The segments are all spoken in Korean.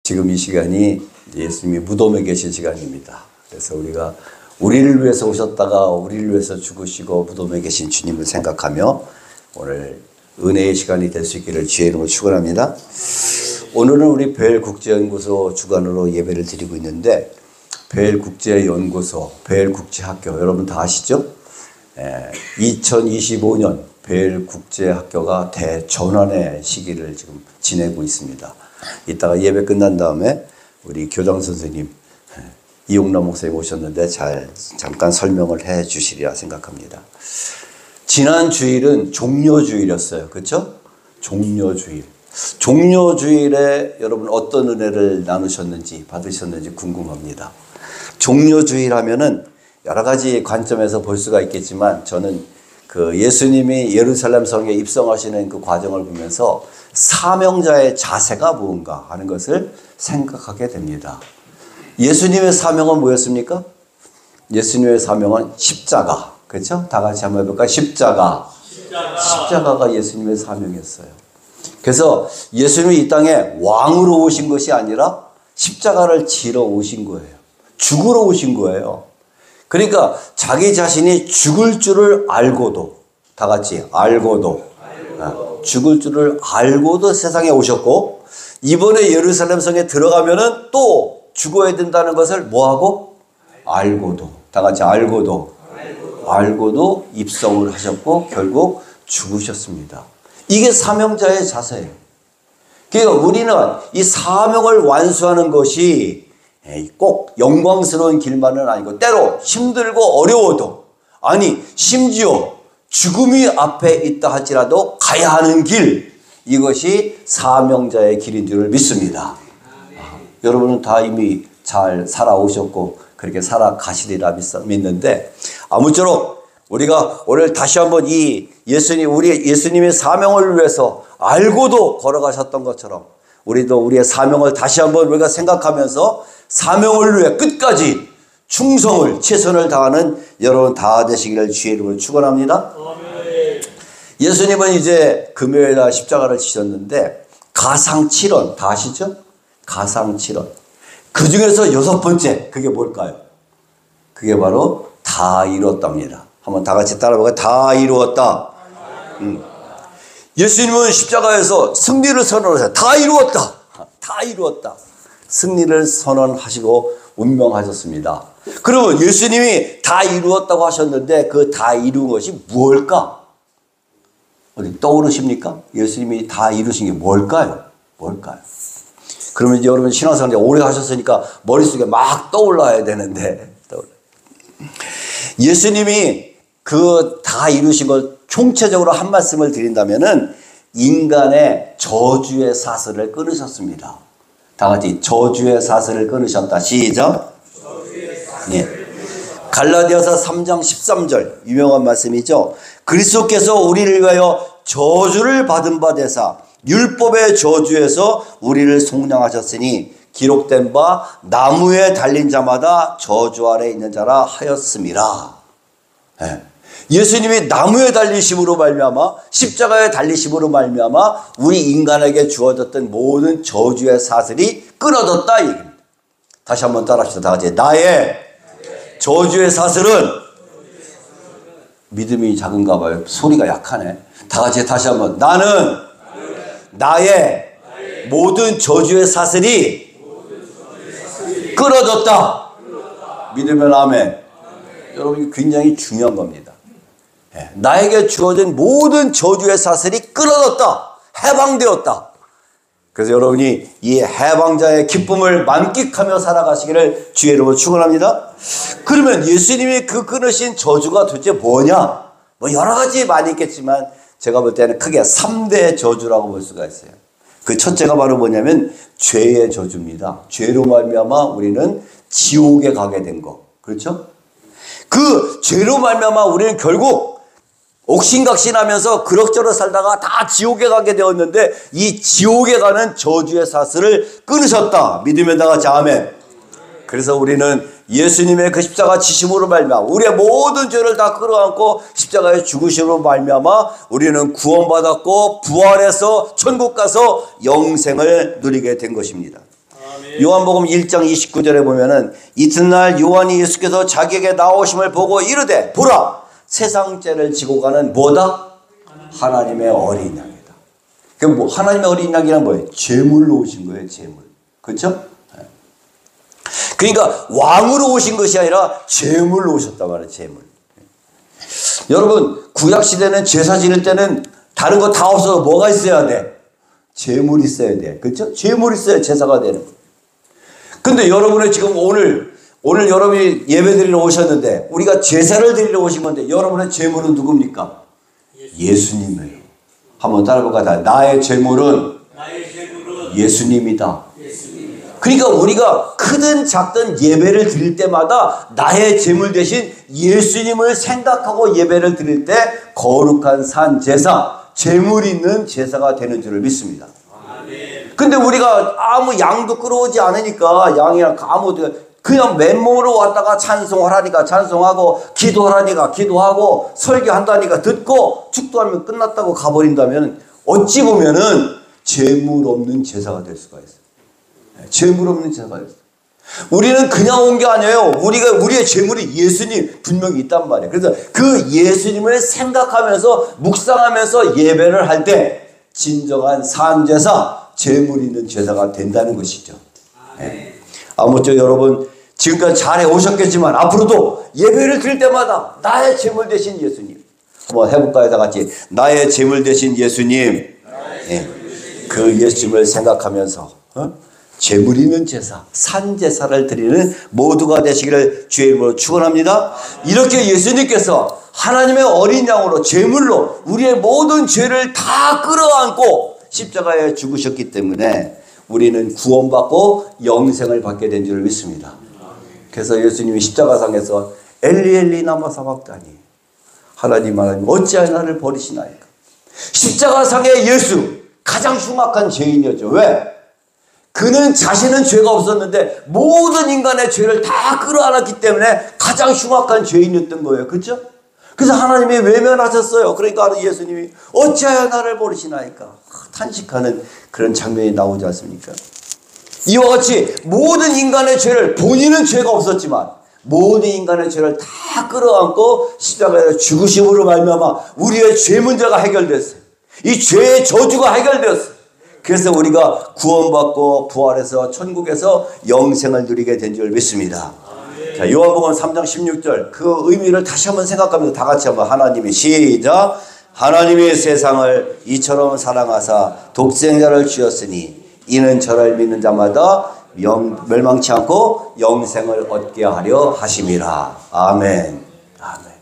지금 이 시간이 예수님이 무덤에 계신 시간입니다. 그래서 우리가 우리를 위해서 오셨다가 우리를 위해서 죽으시고 무덤에 계신 주님을 생각하며 오늘 은혜의 시간이 될 수 있기를 주의 이름으로 축원합니다. 오늘은 우리 벨국제연구소 주관으로 예배를 드리고 있는데, 벨국제연구소, 벨국제학교 여러분 다 아시죠? 2025년 벨국제학교가 대전환의 시기를 지금 지내고 있습니다. 이따가 예배 끝난 다음에 우리 교장 선생님 이용남 목사님 오셨는데 잠깐 설명을 해 주시리라 생각합니다. 지난 주일은 종료주일이었어요. 그렇죠? 종료주일. 종료주일에 여러분 어떤 은혜를 나누셨는지 받으셨는지 궁금합니다. 종료주일 하면은 여러 가지 관점에서 볼 수가 있겠지만, 저는 그 예수님이 예루살렘 성에 입성하시는 그 과정을 보면서 사명자의 자세가 무언가 하는 것을 생각하게 됩니다. 예수님의 사명은 뭐였습니까? 예수님의 사명은 십자가. 그렇죠? 다 같이 한번 해볼까요? 십자가가 예수님의 사명이었어요. 그래서 예수님이 이 땅에 왕으로 오신 것이 아니라 십자가를 지러 오신 거예요. 죽으러 오신 거예요. 그러니까 자기 자신이 죽을 줄을 알고도, 다 같이 죽을 줄을 알고도 세상에 오셨고, 이번에 예루살렘 성에 들어가면은 또 죽어야 된다는 것을 뭐하고? 알고도, 다 같이 알고도 입성을 하셨고 결국 죽으셨습니다. 이게 사명자의 자세예요. 그러니까 우리는 이 사명을 완수하는 것이 꼭 영광스러운 길만은 아니고, 때로 힘들고 어려워도, 아니 심지어 죽음이 앞에 있다 할지라도 가야 하는 길, 이것이 사명자의 길인 줄을 믿습니다. 여러분은 다 이미 잘 살아오셨고 그렇게 살아가시리라 믿는데, 아무쪼록 우리가 오늘 다시 한번 이 우리 예수님의 사명을 위해서 알고도 걸어가셨던 것처럼, 우리도 우리의 사명을 다시 한번 우리가 생각하면서 사명을 위해 끝까지 충성을, 최선을 다하는 여러분 다 되시기를 주의 이름으로 축원합니다. 예수님은 이제 금요일날 십자가를 지셨는데, 가상칠언 다 아시죠? 가상칠언. 그 중에서 6번째, 그게 뭘까요? 그게 바로 다 이루었답니다. 한번 다 같이 따라해볼까요? 다 이루었다. 예수님은 십자가에서 승리를 선언하셨어요. 다 이루었다. 다 이루었다. 승리를 선언하시고 운명하셨습니다. 그러면 예수님이 다 이루었다고 하셨는데, 그 다 이룬 것이 무엇일까? 어디 떠오르십니까? 예수님이 다 이루신 게 뭘까요? 그러면 이제 여러분 신앙생활 오래 하셨으니까 머릿속에 막 떠올라야 되는데, 예수님이 그 다 이루신 걸 총체적으로 한 말씀을 드린다면은, 인간의 저주의 사슬을 끊으셨습니다. 다 같이 저주의 사슬을 끊으셨다. 시작. 예. 갈라디아서 3장 13절 유명한 말씀이죠. 그리스도께서 우리를 위하여 저주를 받은 바 되사 율법의 저주에서 우리를 속량하셨으니 기록된 바 나무에 달린 자마다 저주 아래 있는 자라 하였음이라. 예. 예수님이 나무에 달리심으로 말미암아, 십자가에 달리심으로 말미암아 우리 인간에게 주어졌던 모든 저주의 사슬이 끊어졌다 이 얘기입니다. 다시 한번 따라합시다. 다 같이. 나의 저주의 사슬은, 믿음이 작은가 봐요. 소리가 약하네. 다 같이 다시 한번. 나는 나의 모든 저주의 사슬이 끊어졌다. 믿으면 아멘. 여러분, 이게 굉장히 중요한 겁니다. 나에게 주어진 모든 저주의 사슬이 끊어졌다. 해방되었다. 그래서 여러분이 이 해방자의 기쁨을 만끽하며 살아가시기를 주의 이름으로 축원합니다. 그러면 예수님이 그 끊으신 저주가 도대체 뭐냐? 뭐 여러 가지 많이 있겠지만, 제가 볼 때는 크게 3대 저주라고 볼 수가 있어요. 그 첫째가 바로 뭐냐면 죄의 저주입니다. 죄로 말미암아 우리는 지옥에 가게 된 거. 그렇죠? 그 죄로 말미암아 우리는 결국 옥신각신하면서 그럭저럭 살다가 다 지옥에 가게 되었는데, 이 지옥에 가는 저주의 사슬을 끊으셨다. 믿으면 다 같이 아멘. 그래서 우리는 예수님의 그 십자가 지심으로 말미암아 우리의 모든 죄를 다 끌어안고 십자가의 죽으심으로 말미암아 우리는 구원받았고 부활해서 천국 가서 영생을 누리게 된 것입니다. 요한복음 1장 29절에 보면은 이튿날 요한이 예수께서 자기에게 나오심을 보고 이르되 보라 세상 죄를 지고 가는 뭐다? 하나님의 어린 양이다. 그럼 뭐 하나님의 어린 양이란 뭐예요? 제물로 오신 거예요. 제물. 그렇죠? 그러니까 왕으로 오신 것이 아니라 제물로 오셨단 말이에요. 제물. 여러분 구약 시대는 제사 지낼 때는 다른 거 다 없어서 뭐가 있어야 돼? 제물이 있어야 돼. 그렇죠? 제물이 있어야 제사가 되는 거예요. 근데 여러분의 지금 오늘 여러분이 예배 드리러 오셨는데 우리가 제사를 드리러 오신 건데 여러분의 제물은 누굽니까? 예수님이에요. 한번 따라볼까요? 나의 제물은 예수님이다. 그러니까 우리가 크든 작든 예배를 드릴 때마다 나의 제물 대신 예수님을 생각하고 예배를 드릴 때 거룩한 산 제사, 제물 있는 제사가 되는 줄을 믿습니다. 근데 우리가 아무 양도 끌어오지 않으니까 양이랑 아무도 그냥 맨몸으로 왔다가 찬송하라니까 찬송하고 기도하라니까 기도하고 설교한다니까 듣고 축도하면 끝났다고 가버린다면 어찌 보면은 제물 없는 제사가 될 수가 있어요. 제물 없는 제사가 있어요. 우리는 그냥 온 게 아니에요. 우리의 제물이 예수님 분명히 있단 말이에요. 그래서 그 예수님을 생각하면서 묵상하면서 예배를 할 때 진정한 산제사, 제물 있는 제사가 된다는 것이죠. 네. 아무쪼록 여러분 지금까지 잘 오셨겠지만 앞으로도 예배를 드릴 때마다 나의 제물 되신 예수님 한번 해볼까요? 다 같이 나의 제물 되신 예수님. 네. 그 예수님을 생각하면서 제물 있는 제사, 산제사를 드리는 모두가 되시기를 주의 이름으로 축원합니다. 이렇게 예수님께서 하나님의 어린 양으로 제물로 우리의 모든 죄를 다 끌어안고 십자가에 죽으셨기 때문에 우리는 구원받고 영생을 받게 된 줄 믿습니다. 그래서 예수님이 십자가상에서 엘리 엘리 라마 사박다니 하나님 어찌하여 나를 버리시나이까. 십자가상의 예수 가장 흉악한 죄인이었죠. 왜? 그는 자신은 죄가 없었는데 모든 인간의 죄를 다 끌어안았기 때문에 가장 흉악한 죄인이었던 거예요. 그렇죠? 그래서 하나님이 외면하셨어요. 그러니까 예수님이 어찌하여 나를 버리시나이까 탄식하는 그런 장면이 나오지 않습니까? 이와 같이 모든 인간의 죄를 본인은 죄가 없었지만 모든 인간의 죄를 다 끌어안고 십자가에 죽으심으로 말미암아 우리의 죄 문제가 해결됐어요. 이 죄의 저주가 해결되었어요. 그래서 우리가 구원받고 부활해서 천국에서 영생을 누리게 된 줄 믿습니다. 자, 요한복음 3장 16절 그 의미를 다시 한번 생각하면서 다 같이 한번 하나님이 시작. 하나님이 세상을 이처럼 사랑하사 독생자를 주었으니 이는 저를 믿는 자마다 멸망치 않고 영생을 얻게 하려 하심이라. 아멘. 아멘.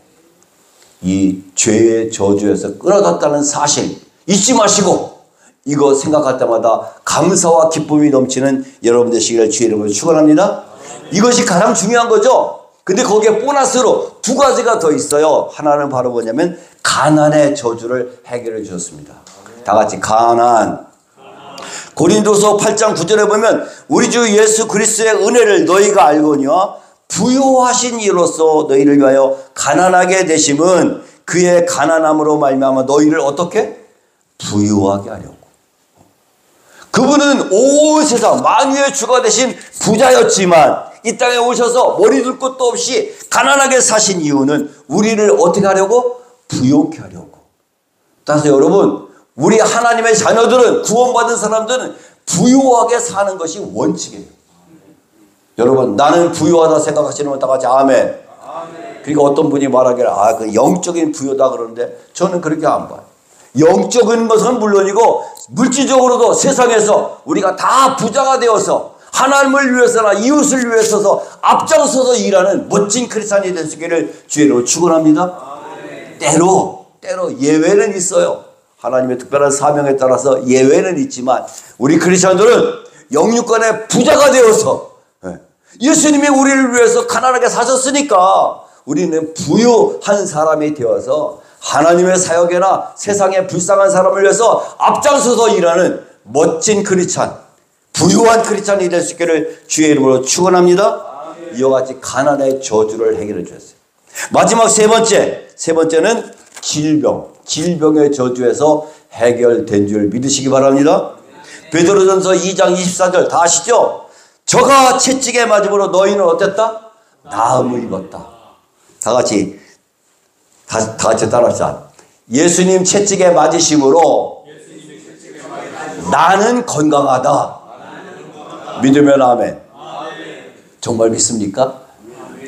이 죄의 저주에서 끌어졌다는 사실 잊지 마시고 이거 생각할 때마다 감사와 기쁨이 넘치는 여러분 되시기를 주의 이름으로 축원합니다. 이것이 가장 중요한 거죠. 근데 거기에 보너스로 두 가지가 더 있어요. 하나는 바로 뭐냐면 가난의 저주를 해결해 주셨습니다. 다 같이 가난. 고린도서 8장 9절에 보면 우리 주 예수 그리스도의 은혜를 너희가 알거니와 부요하신 이로써 너희를 위하여 가난하게 되심은 그의 가난함으로 말미암아 너희를 어떻게? 부유하게 하려고. 그분은 온 세상 만유의 주가 되신 부자였지만 이 땅에 오셔서 머리 둘 것도 없이 가난하게 사신 이유는 우리를 어떻게 하려고? 부유케 하려고. 따라서 여러분 우리 하나님의 자녀들은 구원받은 사람들은 부유하게 사는 것이 원칙이에요. 여러분 나는 부유하다 생각하시는 분 다 같이 아멘. 그러니까 어떤 분이 말하기를 그 영적인 부유다 그러는데 저는 그렇게 안 봐요. 영적인 것은 물론이고 물질적으로도 세상에서 우리가 다 부자가 되어서 하나님을 위해서나 이웃을 위해서서 앞장서서 일하는 멋진 크리스찬이 될 수 있기를 주의로 축원합니다. 때로 예외는 있어요. 하나님의 특별한 사명에 따라서 예외는 있지만 우리 크리스찬들은 영육간의 부자가 되어서 예수님이 우리를 위해서 가난하게 사셨으니까 우리는 부유한 사람이 되어서 하나님의 사역에나 세상의 불쌍한 사람을 위해서 앞장서서 일하는 멋진 크리스찬, 부유한 크리스찬이 될 수 있기를 주의 이름으로 축원합니다. 이와 같이 가난의 저주를 해결해 주셨어요. 마지막 세 번째는 질병의 저주에서 해결된 줄 믿으시기 바랍니다. 베드로전서 2장 24절 다 아시죠? 저가 채찍에 맞음으로 너희는 어땠다? 나음을 입었다. 다 같이 따라합시다. 예수님 채찍에 맞으심으로 나는 건강하다. 믿으면 아멘. 정말 믿습니까?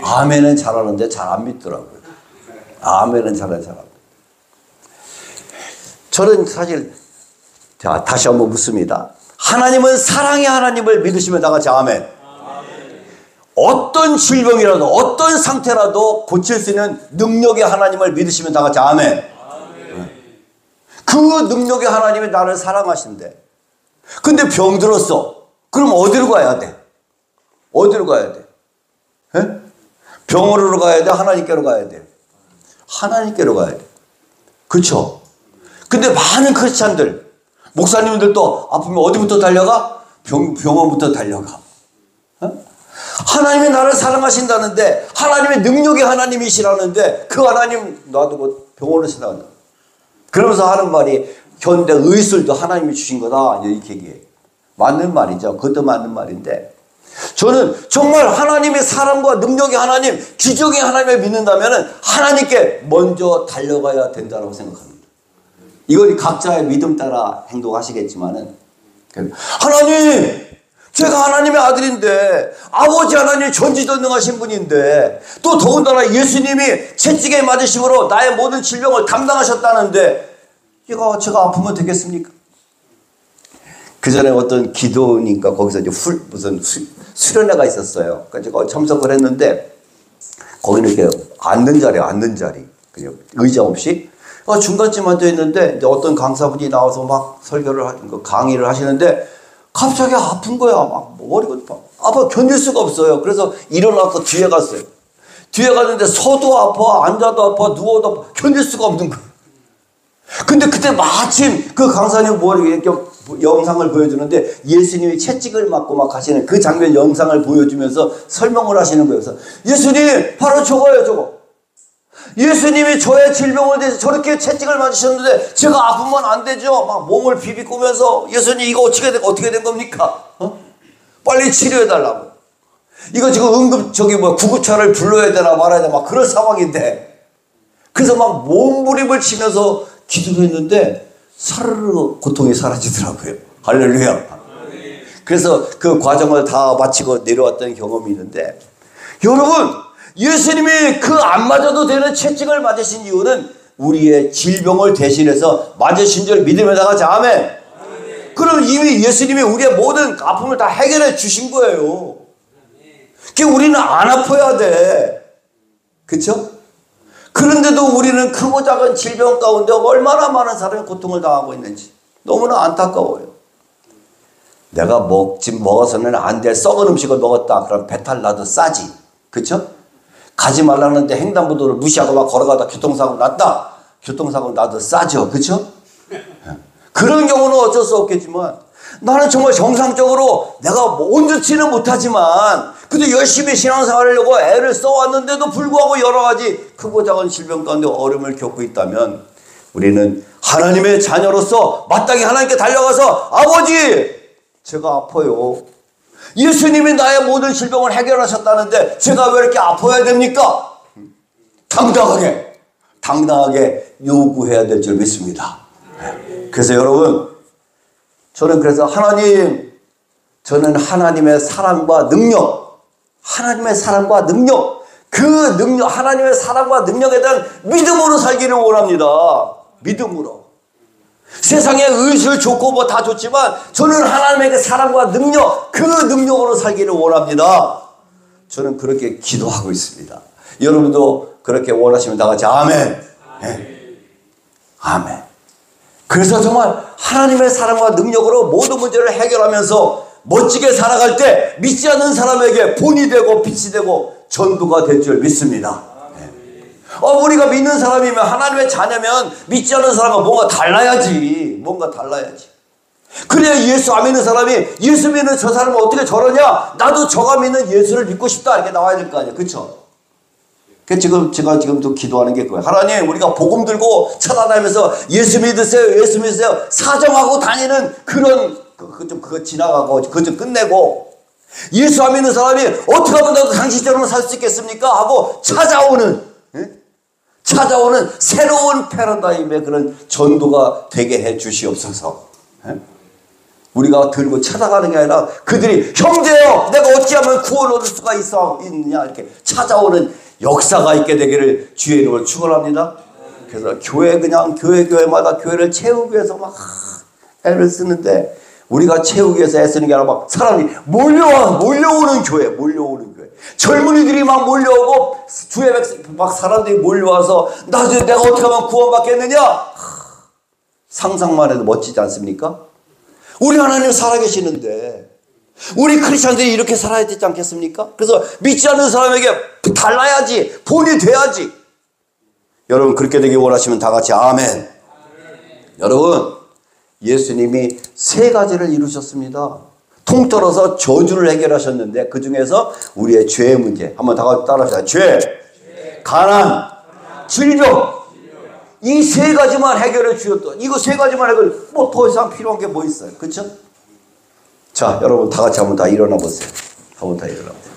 아멘은 잘하는데 잘 안 믿더라고요. 아멘은 잘합니다. 저는 사실, 자, 다시 한번 묻습니다. 하나님은 사랑의 하나님을 믿으시면 다 같이 아멘. 어떤 질병이라도 어떤 상태라도 고칠 수 있는 능력의 하나님을 믿으시면 다 같이 아멘. 그 능력의 하나님이 나를 사랑하신대. 근데 병들었어. 그럼 어디로 가야 돼? 어디로 가야 돼? 에? 병원으로 가야 돼? 하나님께로 가야 돼? 하나님께로 가야 돼. 그렇죠? 근데 많은 크리스찬들, 목사님들도 아프면 어디부터 달려가? 병원부터 달려가. 하나님이 나를 사랑하신다는데, 하나님의 능력의 하나님이시라는데 그 하나님 놔두고 병원을 생각한다. 그러면서 하는 말이 현대 의술도 하나님이 주신 거다 이렇게 얘기해요. 맞는 말이죠. 그것도 맞는 말인데, 저는 정말 하나님의 사랑과 능력의 하나님, 기적의 하나님을 믿는다면 하나님께 먼저 달려가야 된다고 생각합니다. 이건 각자의 믿음 따라 행동하시겠지만은, 하나님, 제가 하나님의 아들인데, 아버지 하나님 전지전능하신 분인데, 또 더군다나 예수님이 채찍에 맞으심으로 나의 모든 질병을 담당하셨다는데, 제가 아프면 되겠습니까? 그 전에 어떤 기도니까 거기서 이제 무슨 수련회가 있었어요. 그러니까 제가 참석을 했는데, 거기는 이렇게 앉는 자리. 그냥 의자 없이. 중간쯤 앉아 있는데, 이제 어떤 강사분이 나와서 막 강의를 하시는데, 갑자기 아픈 거야. 막 머리가 아파 견딜 수가 없어요. 그래서 일어나서 뒤에 갔어요. 뒤에 갔는데 서도 아파, 앉아도 아파, 누워도 아파, 견딜 수가 없는 거예요. 근데 그때 마침 그 강사님 이렇게 영상을 보여주는데 예수님이 채찍을 맞고 막 하시는 그 장면 영상을 보여주면서 설명을 하시는 거예요. 그래서 예수님 바로 저거예요, 저거. 예수님이 저의 질병을 대해서 저렇게 채찍을 맞으셨는데 제가 아프면 안 되죠. 막 몸을 비비꼬면서 예수님 이거 어떻게 된 겁니까? 빨리 치료해달라고. 이거 지금 구급차를 불러야 되나 말아야 되나 막 그런 상황인데, 그래서 막 몸부림을 치면서 기도를 했는데 사르르 고통이 사라지더라고요. 할렐루야. 그래서 그 과정을 다 마치고 내려왔던 경험이 있는데, 여러분, 예수님이 그 안 맞아도 되는 채찍을 맞으신 이유는 우리의 질병을 대신해서 맞으신 줄 믿으면 다 같이 아멘. 그럼 이미 예수님이 우리의 모든 아픔을 다 해결해 주신 거예요. 그러니까 우리는 안 아파야 돼. 그렇죠? 그런데도 우리는 크고 작은 질병 가운데 얼마나 많은 사람이 고통을 당하고 있는지 너무나 안타까워요. 내가 먹어서는 안 될 썩은 음식을 먹었다. 그럼 배탈 나도 싸지. 그렇죠? 가지 말라는데 횡단보도를 무시하고 막 걸어가다 교통사고 났다. 교통사고 나도 싸죠. 그렇죠? 그런 경우는 어쩔 수 없겠지만, 나는 정말 정상적으로 내가 온전치는 못하지만 그래도 열심히 신앙생활을 하려고 애를 써왔는데도 불구하고 여러 가지 크고 작은 질병 가운데 어려움을 겪고 있다면, 우리는 하나님의 자녀로서 마땅히 하나님께 달려가서 아버지, 제가 아파요. 예수님이 나의 모든 질병을 해결하셨다는데 제가 왜 이렇게 아파야 됩니까? 당당하게 요구해야 될 줄 믿습니다. 그래서 여러분, 저는 그래서 저는 하나님의 사랑과 능력, 하나님의 사랑과 능력에 대한 믿음으로 살기를 원합니다. 믿음으로. 세상에 의술 좋고 뭐 다 좋지만 저는 하나님의 사랑과 능력, 그 능력으로 살기를 원합니다. 저는 그렇게 기도하고 있습니다. 여러분도 그렇게 원하시면 다 같이 아멘. 네. 아멘. 그래서 정말 하나님의 사랑과 능력으로 모든 문제를 해결하면서 멋지게 살아갈 때 믿지 않는 사람에게 본이 되고 빛이 되고 전부가 될 줄 믿습니다. 우리가 믿는 사람이면, 하나님의 자녀면 믿지 않는 사람과 뭔가 달라야지. 그래야 예수 안 믿는 사람이 예수 믿는 저 사람은 어떻게 저러냐? 나도 저가 믿는 예수를 믿고 싶다. 이렇게 나와야 될 거 아니에요. 그렇죠? 제가 지금도 기도하는 게 그거예요. 하나님, 우리가 복음 들고 찾아다니면서 예수 믿으세요. 사정하고 다니는 그거 지나가고, 그거 좀 끝내고, 예수 안 믿는 사람이 어떻게 하면 나도 당신처럼 살 수 있겠습니까? 하고 찾아오는 새로운 패러다임의 그런 전도가 되게 해 주시옵소서. 우리가 들고 찾아가는 게 아니라 그들이 형제여 내가 어찌하면 구원 얻을 수가 있느냐 이렇게 찾아오는 역사가 있게 되기를 주의 이름으로 축원합니다. 그래서 교회마다 교회를 채우기 위해서 막 애를 쓰는데 우리가 채우기 위해서 애쓰는 게 아니라 막 사람이 몰려오는 교회. 젊은이들이 막 몰려오고 주에 막 사람들이 몰려와서 나중에 내가 어떻게 하면 구원받겠느냐? 상상만 해도 멋지지 않습니까? 우리 하나님 살아계시는데 우리 크리스찬들이 이렇게 살아야 되지 않겠습니까? 그래서 믿지 않는 사람에게 달라야지, 본이 돼야지. 여러분 그렇게 되길 원하시면 다 같이 아멘. 여러분 예수님이 세 가지를 이루셨습니다. 통틀어서 저주를 해결하셨는데 그 중에서 우리의 죄의 문제 한번 다 같이 따라합시다. 죄, 가난, 질병. 이 세 가지만 해결해 주셨던 이거 세 가지만 해결 뭐 더 이상 필요한 게 뭐 있어요? 그렇죠? 자 여러분 다 같이 한번 다 일어나 보세요. 한번 다 일어나 보세요.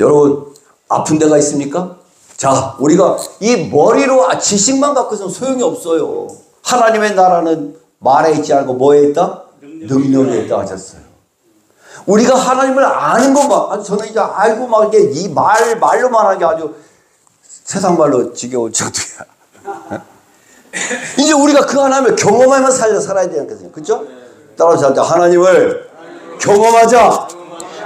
여러분 아픈 데가 있습니까? 자 우리가 이 머리로 지식만 갖고 있으면 소용이 없어요. 하나님의 나라는 말에 있지 않고 뭐에 있다? 능력에 있다 하셨어요. 우리가 하나님을 아는 것만 저는 이제 알고 막 이렇게 이 말로만 하는 게 아주 세상 말로 지겨운 정도야. 이제 우리가 그 하나님을 경험하면 살아야 되지 않겠어요? 그렇죠? 따라서 하나님을 경험하자.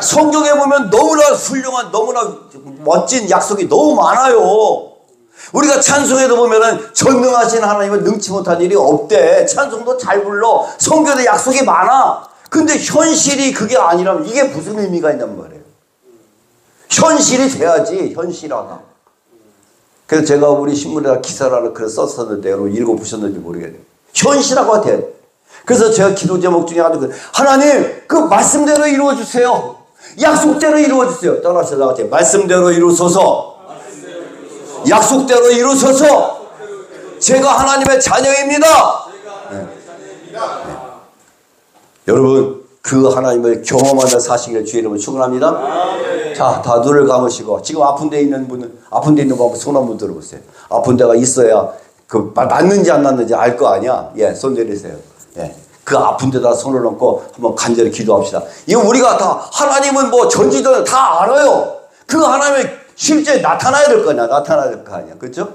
성경에 보면 너무나 훌륭한 너무나 멋진 약속이 너무 많아요. 우리가 찬송에도 보면은 전능하신 하나님은 능치 못한 일이 없대. 찬송도 잘 불러. 성경에 약속이 많아. 근데 현실이 그게 아니라면 이게 무슨 의미가 있냔 말이에요. 현실이 돼야지. 현실화가. 그래서 제가 우리 신문에다 기사를 하나 그래서 썼었는데 여러분 읽어보셨는지 모르겠네요. 현실화가 돼야 돼. 그래서 제가 기도 제목 중에 하나님 그 말씀대로 이루어주세요. 약속대로 이루어주세요. 따라서 나한테 말씀대로 이루소서. 약속대로 이루소서. 제가 하나님의 자녀입니다. 네. 여러분 그 하나님을 경험하며 사시기를 주의 이름으로 축원합니다. 자, 다 눈을 감으시고 지금 아픈 데 있는 분은 아픈 데 있는 분 손 한번 들어보세요. 아픈 데가 있어야 그 맞는지 안 맞는지 알 거 아니야. 예, 손 내리세요. 예. 그 아픈 데다 손을 얹고 한번 간절히 기도합시다. 이거 우리가 다 하나님은 뭐 전지전 다 알아요. 그 하나님이 실제 나타나야 될 거냐, 나타나야 될 거 아니야. 그렇죠?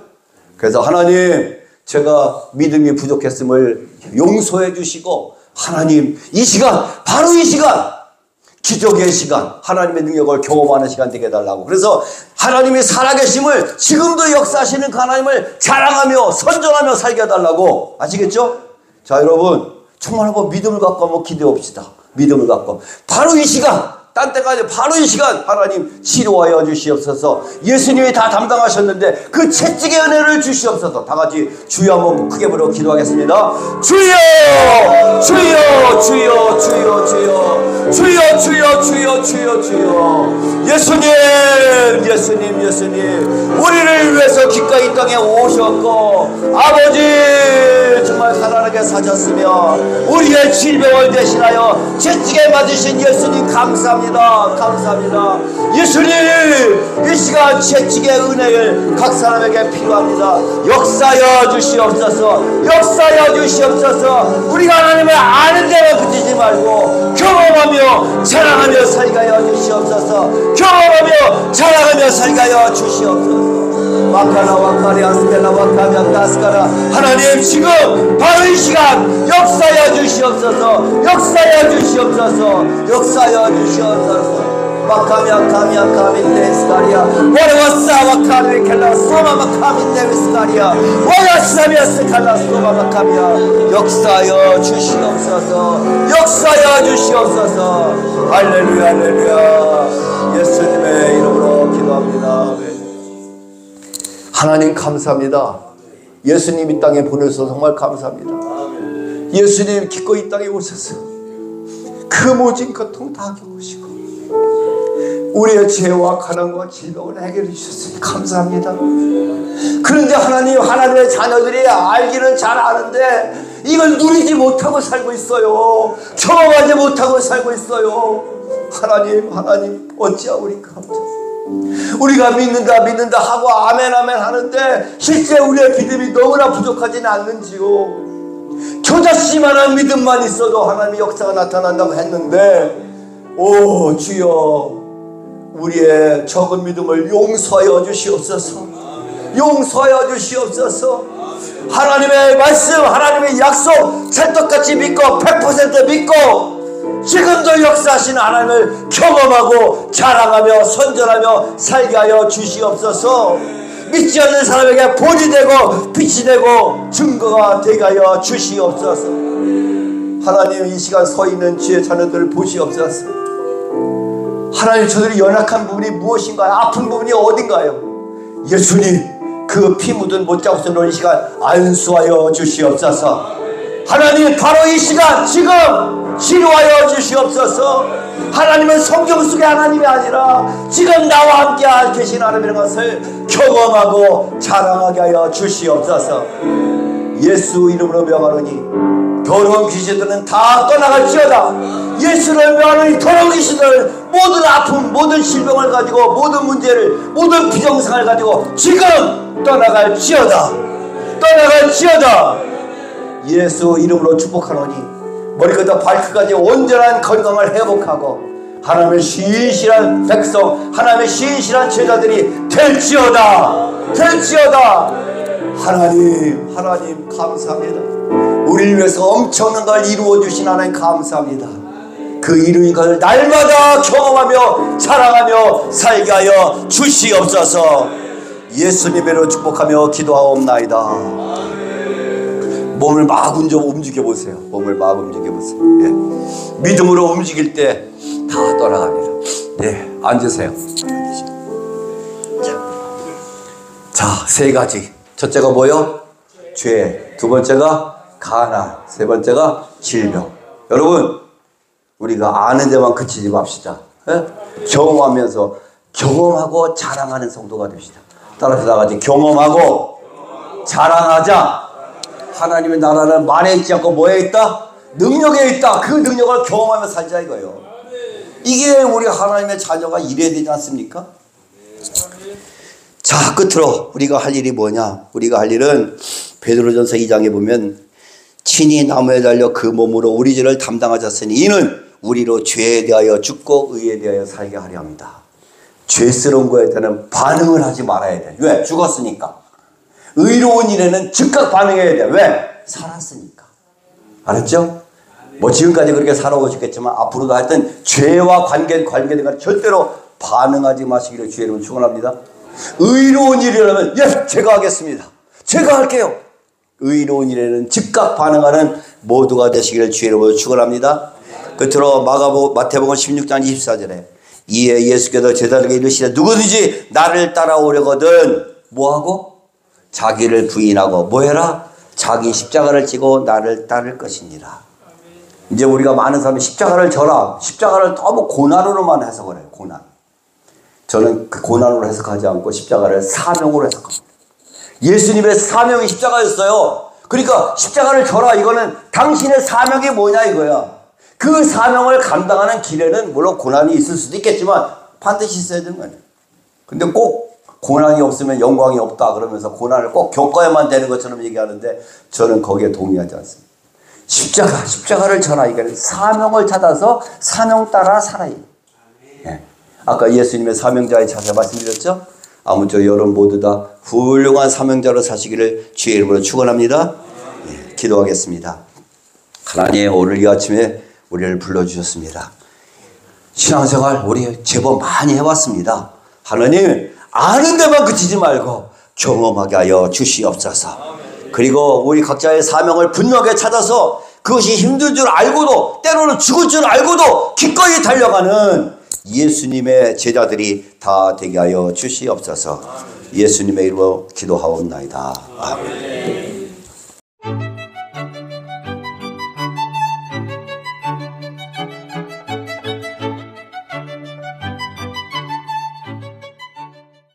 그래서 하나님 제가 믿음이 부족했음을 용서해 주시고 하나님 이 시간 바로 이 시간 기적의 시간 하나님의 능력을 경험하는 시간 되게 해달라고. 그래서 하나님이 살아계심을 지금도 역사하시는 그 하나님을 자랑하며 선전하며 살게 해달라고. 아시겠죠? 자 여러분 정말 한번 믿음을 갖고 한번 기대합시다. 믿음을 갖고 바로 이 시간 딴 때가 아니라 바로 이 시간 하나님 치료하여 주시옵소서. 예수님이 다 담당하셨는데 그 채찍의 은혜를 주시옵소서. 다 같이 주여 한번 크게 부르고 기도하겠습니다. 주여 주여 주여 주여 주여 주여 주여 주여 주여 주여. 예수님 예수님 예수님 우리를 위해서 기꺼이 이 땅에 오셨고 아버지 정말 가난하게 사셨으며 우리의 질병을 대신하여 채찍에 맞으신 예수님 감사합니다. 감사합니다. 예수님 이 시간 채찍의 은혜를 각 사람에게 필요합니다. 역사여 주시옵소서. 역사여 주시옵소서. 우리가 하나님을 아는 데만 그치지 말고 경험하며 자랑하며 살게 하여 주시옵소서. 경험하며 자랑하며 살게 하여 주시옵소서. 와카나 와카리아 스텔라 와카면 다스카라. 하나님 지금 바로 이 시간 역사여 주시옵소서. 역사여 주시옵소서. 역사여 주시옵소서. 마카미아 카미아 카미데 스카리아 와라와사 와카미 켈라 소마마 카미데 스카리아 와야사미아 스칼라 소마마 카미아. 역사여 주시옵소서. 역사여 주시옵소서. 할렐루야 할렐루야. 예수님의 이름으로 기도합니다. 하나님 감사합니다. 예수님 이 땅에 보내셔서 정말 감사합니다. 예수님 기꺼이 이 땅에 오셔서 그 모진 고통 다 겪으시고 우리의 죄와 가난과 질병을 해결해 주셨으니 감사합니다. 그런데 하나님 하나님의 자녀들이 알기는 잘 아는데 이걸 누리지 못하고 살고 있어요. 경험하지 못하고 살고 있어요. 하나님 어찌하오리까. 우리가 믿는다 하고 아멘 하는데 실제 우리의 믿음이 너무나 부족하지는 않는지요. 겨자씨만한 믿음만 있어도 하나님의 역사가 나타난다고 했는데, 오 주여, 우리의 적은 믿음을 용서하여 주시옵소서. 용서하여 주시옵소서. 하나님의 말씀, 하나님의 약속 찰떡같이 믿고 100% 믿고 지금도 역사하시는 하나님을 경험하고 자랑하며 선전하며 살게 하여 주시옵소서. 믿지 않는 사람에게 본이 되고 빛이 되고 증거가 되게 하여 주시옵소서. 하나님, 이 시간 서 있는 주의 자녀들을 보시옵소서. 하나님, 저들이 연약한 부분이 무엇인가요? 아픈 부분이 어딘가요? 예수님, 그 피 묻은 못자국선으로 이 시간 안수하여 주시옵소서. 하나님, 바로 이 시간 지금 치료하여 주시옵소서. 하나님은 성경 속의 하나님이 아니라 지금 나와 함께 계신 하나님이라는 것을 경험하고 자랑하게 하여 주시옵소서. 예수 이름으로 명하노니 더러운 귀신들은 다 떠나갈지어다. 예수를 명하노니 더러운 귀신들, 모든 아픔, 모든 질병을 가지고, 모든 문제를, 모든 비정상을 가지고 지금 떠나갈지어다. 떠나갈지어다. 예수 이름으로 축복하노니 머리부터 발끝까지 온전한 건강을 회복하고 하나님의 신실한 백성, 하나님의 신실한 제자들이 될지어다. 하나님 감사합니다. 우리를 위해서 엄청난 걸 이루어주신 하나님 감사합니다. 그 이루인 것을 날마다 경험하며 자랑하며 살게 하여 주시옵소서. 예수님으로 축복하며 기도하옵나이다. 몸을 막 움직여 보세요. 몸을 막 움직여 보세요. 예. 믿음으로 움직일 때 다 떠나갑니다. 네, 앉으세요. 자, 세 가지. 첫째가 뭐요? 죄. 두 번째가 가난. 세 번째가 질병. 여러분, 우리가 아는 데만 그치지 맙시다. 예? 경험하면서 경험하고 자랑하는 성도가 됩시다. 따라서 다 같이 경험하고 자랑하자. 하나님의 나라는 말에 있지 않고 뭐에 있다? 능력에 있다. 그 능력을 경험하며 살자 이거예요. 이게 우리 하나님의 자녀가 이래야 되지 않습니까? 자, 끝으로 우리가 할 일이 뭐냐? 우리가 할 일은 베드로전서 2장에 보면 친히 나무에 달려 그 몸으로 우리 죄를 담당하셨으니 이는 우리로 죄에 대하여 죽고 의에 대하여 살게 하려 합니다. 죄스러운 거에 대한 반응을 하지 말아야 돼. 왜? 죽었으니까. 의로운 일에는 즉각 반응해야 돼. 왜? 살았으니까. 알았죠? 뭐 지금까지 그렇게 살아오셨겠지만 앞으로도 하여튼 죄와 관계된 건 절대로 반응하지 마시기를 주의 이름으로 축원합니다. 의로운 일이라면 예, 제가 하겠습니다. 제가 할게요. 의로운 일에는 즉각 반응하는 모두가 되시기를 주의 이름으로 축원합니다. 끝으로 마태복음 16장 24절에 이에 예수께서 제자들에게 이르시되 누구든지 나를 따라오려거든 뭐하고? 자기를 부인하고 뭐해라? 자기 십자가를 지고 나를 따를 것이니라. 이제 우리가 많은 사람이 십자가를 져라. 십자가를 너무 고난으로만 해석을 해요. 고난. 저는 그 고난으로 해석하지 않고 십자가를 사명으로 해석합니다. 예수님의 사명이 십자가였어요. 그러니까 십자가를 져라. 이거는 당신의 사명이 뭐냐 이거야. 그 사명을 감당하는 길에는 물론 고난이 있을 수도 있겠지만 반드시 있어야 되는 거예요. 근데 꼭 고난이 없으면 영광이 없다 그러면서 고난을 꼭 겪어야만 되는 것처럼 얘기하는데 저는 거기에 동의하지 않습니다. 십자가를 져라. 이거는 사명을 찾아서 사명 따라 살아야 돼요. 예. 아까 예수님의 사명자의 자세 말씀드렸죠? 아무쪼록 여러분 모두 다 훌륭한 사명자로 사시기를 주의 이름으로 축원합니다. 예. 기도하겠습니다. 하나님, 오늘 이 아침에 우리를 불러주셨습니다. 신앙생활 우리 제법 많이 해왔습니다. 하나님, 아는 데만 그치지 말고 경험하게 하여 주시옵소서. 그리고 우리 각자의 사명을 분명하게 찾아서 그것이 힘든 줄 알고도 때로는 죽을 줄 알고도 기꺼이 달려가는 예수님의 제자들이 다 되게 하여 주시옵소서. 예수님의 이름으로 기도하옵나이다. 아멘.